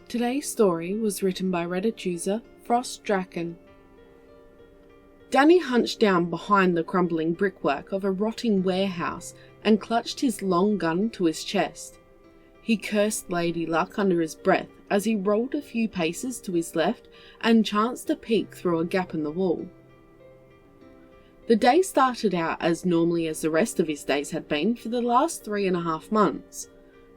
Today's story was written by Reddit user FrostDraken. Danny hunched down behind the crumbling brickwork of a rotting warehouse and clutched his long gun to his chest. He cursed Lady Luck under his breath as he rolled a few paces to his left and chanced to peek through a gap in the wall. The day started out as normally as the rest of his days had been for the last 3.5 months.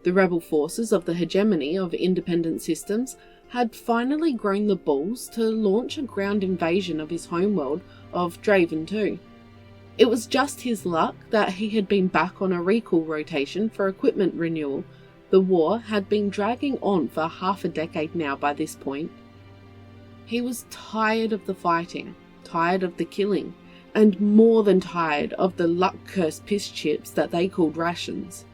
The rebel forces of the hegemony of independent systems had finally grown the balls to launch a ground invasion of his homeworld of Draven 2. It was just his luck that he had been back on a recall rotation for equipment renewal. The war had been dragging on for half a decade now by this point. He was tired of the fighting, tired of the killing, and more than tired of the luck-cursed piss chips that they called rations.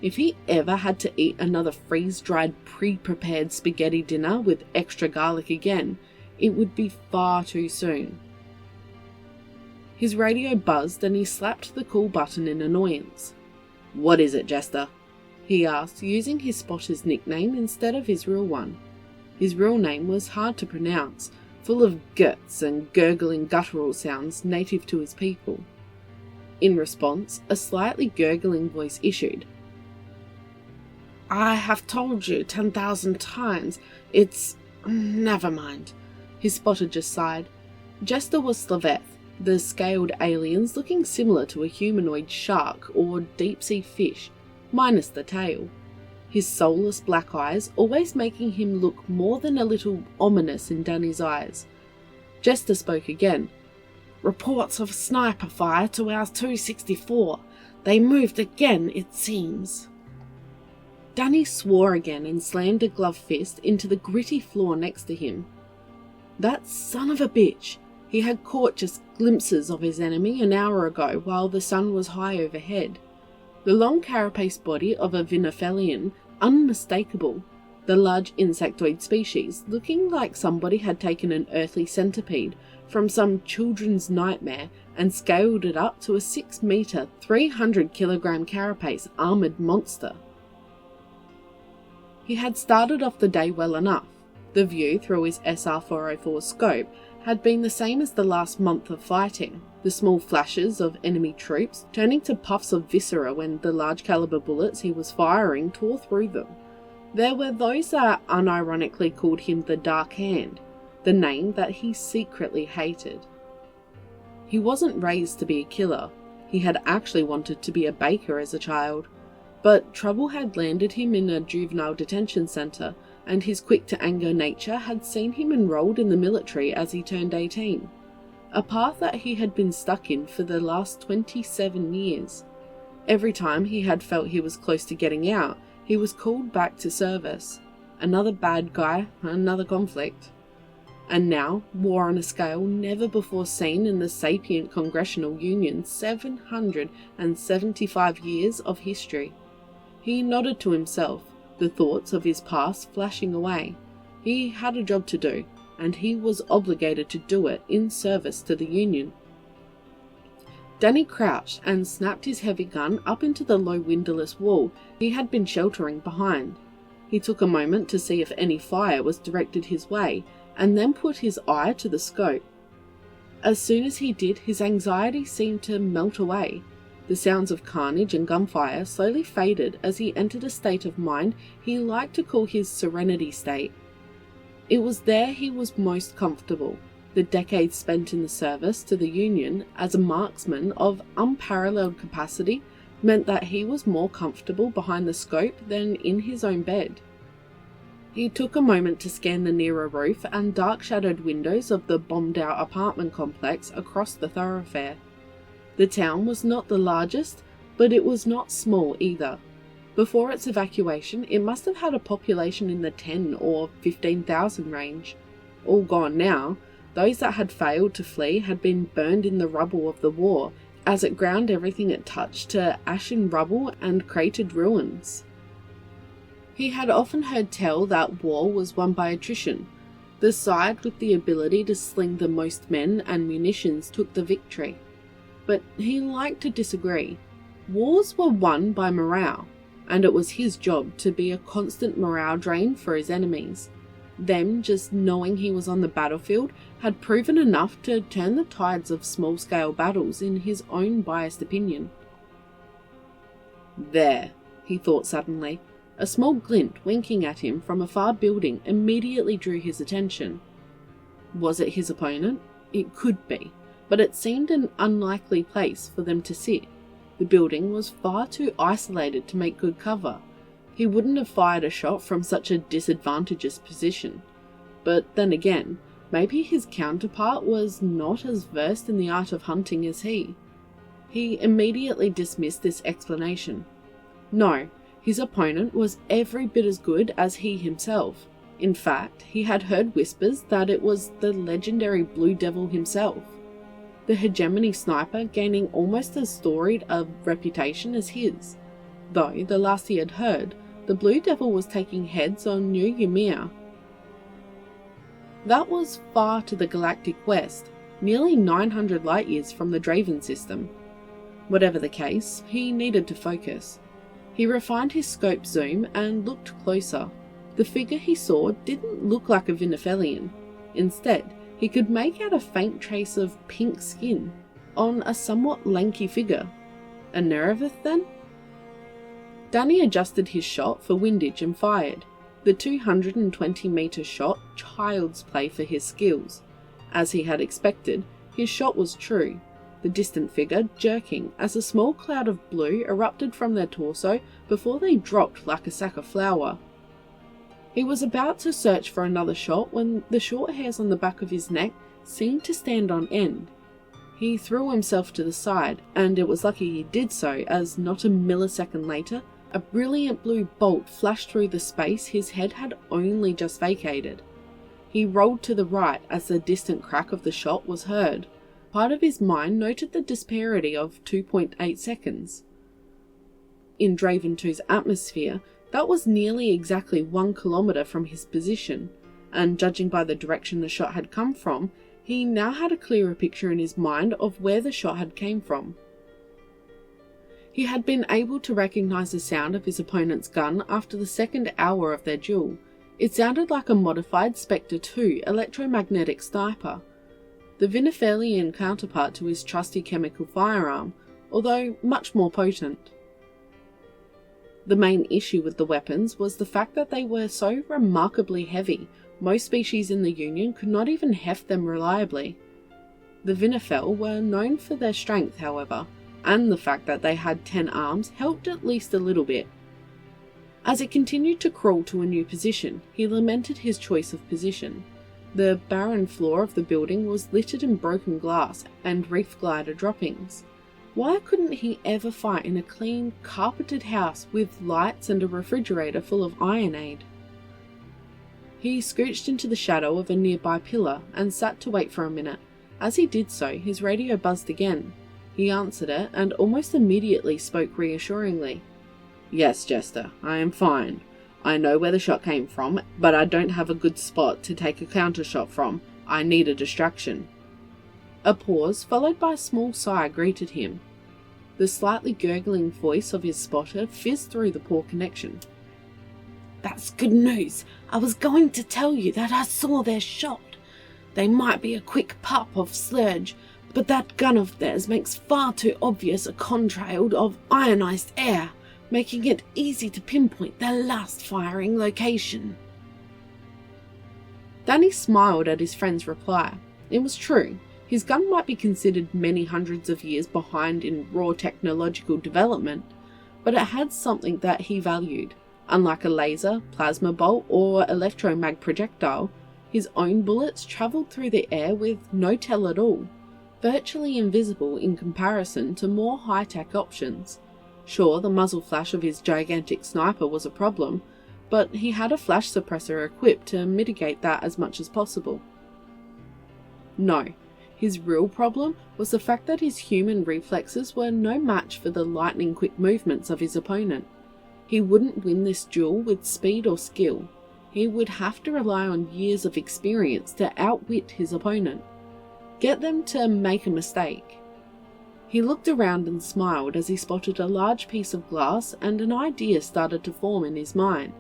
If he ever had to eat another freeze-dried, pre-prepared spaghetti dinner with extra garlic again, it would be far too soon. His radio buzzed and he slapped the call button in annoyance. "What is it, Jester?" he asked, using his spotter's nickname instead of his real one. His real name was hard to pronounce, full of guts and gurgling guttural sounds native to his people. In response, a slightly gurgling voice issued. "I have told you 10,000 times, never mind." His spotter just sighed. Jester was Slaveth, the scaled aliens looking similar to a humanoid shark or deep-sea fish, minus the tail. His soulless black eyes always making him look more than a little ominous in Danny's eyes. Jester spoke again. "Reports of sniper fire to our 264. They moved again, it seems." Danny swore again and slammed a gloved fist into the gritty floor next to him. That son of a bitch! He had caught just glimpses of his enemy an hour ago while the sun was high overhead. The long carapace body of a Vinophelian, unmistakable. The large insectoid species, looking like somebody had taken an earthly centipede from some children's nightmare and scaled it up to a 6-meter, 300-kilogram carapace armoured monster. He had started off the day well enough. The view through his SR-404 scope had been the same as the last month of fighting, the small flashes of enemy troops turning to puffs of viscera when the large caliber bullets he was firing tore through them. There were those that unironically called him the Dark Hand, the name that he secretly hated. He wasn't raised to be a killer. He had actually wanted to be a baker as a child. But trouble had landed him in a juvenile detention centre, and his quick-to-anger nature had seen him enrolled in the military as he turned 18. A path that he had been stuck in for the last 27 years. Every time he had felt he was close to getting out, he was called back to service. Another bad guy, another conflict. And now, war on a scale never before seen in the sapient Congressional Union's 775 years of history. He nodded to himself, the thoughts of his past flashing away. He had a job to do, and he was obligated to do it in service to the Union. Danny crouched and snapped his heavy gun up into the low windowless wall he had been sheltering behind. He took a moment to see if any fire was directed his way, and then put his eye to the scope. As soon as he did, his anxiety seemed to melt away. The sounds of carnage and gunfire slowly faded as he entered a state of mind he liked to call his serenity state. It was there he was most comfortable. The decades spent in the service to the Union as a marksman of unparalleled capacity meant that he was more comfortable behind the scope than in his own bed. He took a moment to scan the nearer roof and dark-shadowed windows of the bombed-out apartment complex across the thoroughfare. The town was not the largest, but it was not small either. Before its evacuation, it must have had a population in the 10 or 15,000 range. All gone now. Those that had failed to flee had been burned in the rubble of the war, as it ground everything it touched to ashen rubble and cratered ruins. He had often heard tell that war was won by attrition. The side with the ability to sling the most men and munitions took the victory. But he liked to disagree. Wars were won by morale, and it was his job to be a constant morale drain for his enemies. Them just knowing he was on the battlefield had proven enough to turn the tides of small-scale battles in his own biased opinion. There, he thought suddenly. A small glint winking at him from a far building immediately drew his attention. Was it his opponent? It could be, but it seemed an unlikely place for them to sit. The building was far too isolated to make good cover. He wouldn't have fired a shot from such a disadvantageous position. But then again, maybe his counterpart was not as versed in the art of hunting as he. He immediately dismissed this explanation. No, his opponent was every bit as good as he himself. In fact, he had heard whispers that it was the legendary Blue Devil himself. The hegemony sniper gaining almost as storied a reputation as his. Though, the last he had heard, the Blue Devil was taking heads on New Ymir. That was far to the galactic west, nearly 900 light-years from the Draven system. Whatever the case, he needed to focus. He refined his scope zoom and looked closer. The figure he saw didn't look like a Vinifelian. Instead, he could make out a faint trace of pink skin on a somewhat lanky figure. A Nerevith then? Danny adjusted his shot for windage and fired. The 220-metre shot, child's play for his skills. As he had expected, his shot was true, the distant figure jerking as a small cloud of blue erupted from their torso before they dropped like a sack of flour. He was about to search for another shot when the short hairs on the back of his neck seemed to stand on end. He threw himself to the side, and it was lucky he did so, as not a millisecond later, a brilliant blue bolt flashed through the space his head had only just vacated. He rolled to the right as the distant crack of the shot was heard. Part of his mind noted the disparity of 2.8 seconds. In Draven 2's atmosphere, that was nearly exactly 1 kilometre from his position, and judging by the direction the shot had come from, he now had a clearer picture in his mind of where the shot had came from. He had been able to recognise the sound of his opponent's gun after the second hour of their duel. It sounded like a modified Spectre 2 electromagnetic sniper, the Vinifelian counterpart to his trusty chemical firearm, although much more potent. The main issue with the weapons was the fact that they were so remarkably heavy, most species in the Union could not even heft them reliably. The Vinifel were known for their strength, however, and the fact that they had 10 arms helped at least a little bit. As it continued to crawl to a new position, he lamented his choice of position. The barren floor of the building was littered in broken glass and reef glider droppings. Why couldn't he ever fight in a clean, carpeted house with lights and a refrigerator full of ironade? He scooched into the shadow of a nearby pillar and sat to wait for a minute. As he did so, his radio buzzed again. He answered it and almost immediately spoke reassuringly. "Yes, Jester, I am fine. I know where the shot came from, but I don't have a good spot to take a counter shot from. I need a distraction." A pause, followed by a small sigh, greeted him. The slightly gurgling voice of his spotter fizzed through the poor connection. "That's good news. I was going to tell you that I saw their shot. They might be a quick pup of sludge, but that gun of theirs makes far too obvious a contrail of ionized air, making it easy to pinpoint their last firing location." Danny smiled at his friend's reply. It was true. His gun might be considered many hundreds of years behind in raw technological development, but it had something that he valued. Unlike a laser, plasma bolt, or electromag projectile, his own bullets travelled through the air with no tell at all, virtually invisible in comparison to more high-tech options. Sure, the muzzle flash of his gigantic sniper was a problem, but he had a flash suppressor equipped to mitigate that as much as possible. No. His real problem was the fact that his human reflexes were no match for the lightning-quick movements of his opponent. He wouldn't win this duel with speed or skill. he would have to rely on years of experience to outwit his opponent, get them to make a mistake. He looked around and smiled as he spotted a large piece of glass, and an idea started to form in his mind.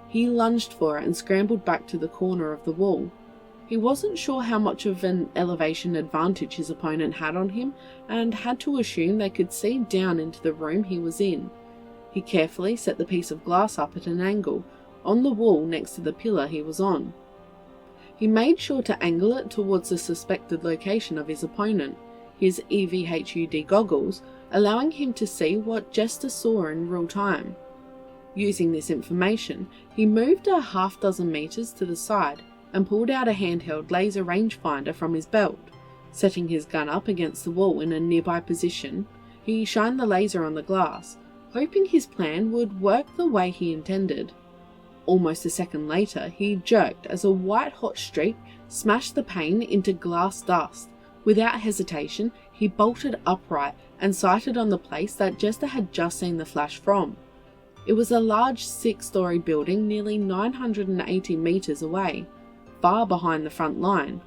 He lunged for it and scrambled back to the corner of the wall. He wasn't sure how much of an elevation advantage his opponent had on him, and had to assume they could see down into the room he was in. He carefully set the piece of glass up at an angle, on the wall next to the pillar he was on. He made sure to angle it towards the suspected location of his opponent, his EVHUD goggles allowing him to see what Jester saw in real time. Using this information, he moved a half-dozen meters to the side and pulled out a handheld laser rangefinder from his belt. Setting his gun up against the wall in a nearby position, he shined the laser on the glass, hoping his plan would work the way he intended. Almost a second later, he jerked as a white-hot streak smashed the pane into glass dust. Without hesitation, he bolted upright and sighted on the place that Jester had just seen the flash from. It was a large 6-story building nearly 980 meters away, far behind the front line.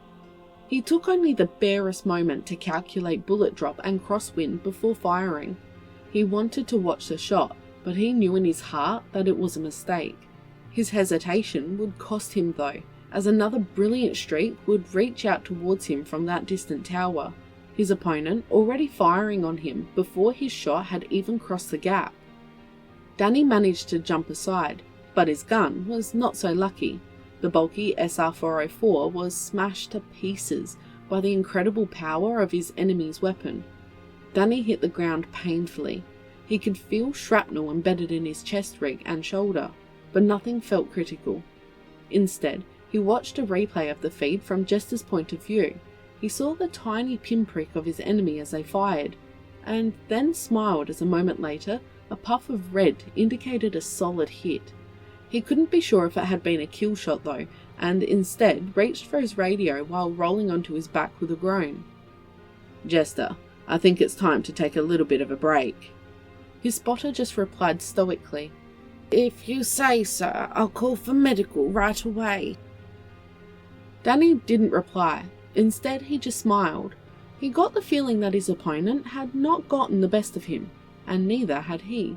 He took only the barest moment to calculate bullet drop and crosswind before firing. He wanted to watch the shot, but he knew in his heart that it was a mistake. His hesitation would cost him though, as another brilliant streak would reach out towards him from that distant tower, his opponent already firing on him before his shot had even crossed the gap. Danny managed to jump aside, but his gun was not so lucky. The bulky SR-404 was smashed to pieces by the incredible power of his enemy's weapon. Danny hit the ground painfully. He could feel shrapnel embedded in his chest rig and shoulder, but nothing felt critical. Instead, he watched a replay of the feed from Jester's point of view. He saw the tiny pinprick of his enemy as they fired, and then smiled as a moment later a puff of red indicated a solid hit. He couldn't be sure if it had been a kill shot though, and instead reached for his radio while rolling onto his back with a groan. "Jester, I think it's time to take a little bit of a break." His spotter just replied stoically, "If you say so, I'll call for medical right away." Danny didn't reply. Instead, he just smiled. He got the feeling that his opponent had not gotten the best of him, and neither had he.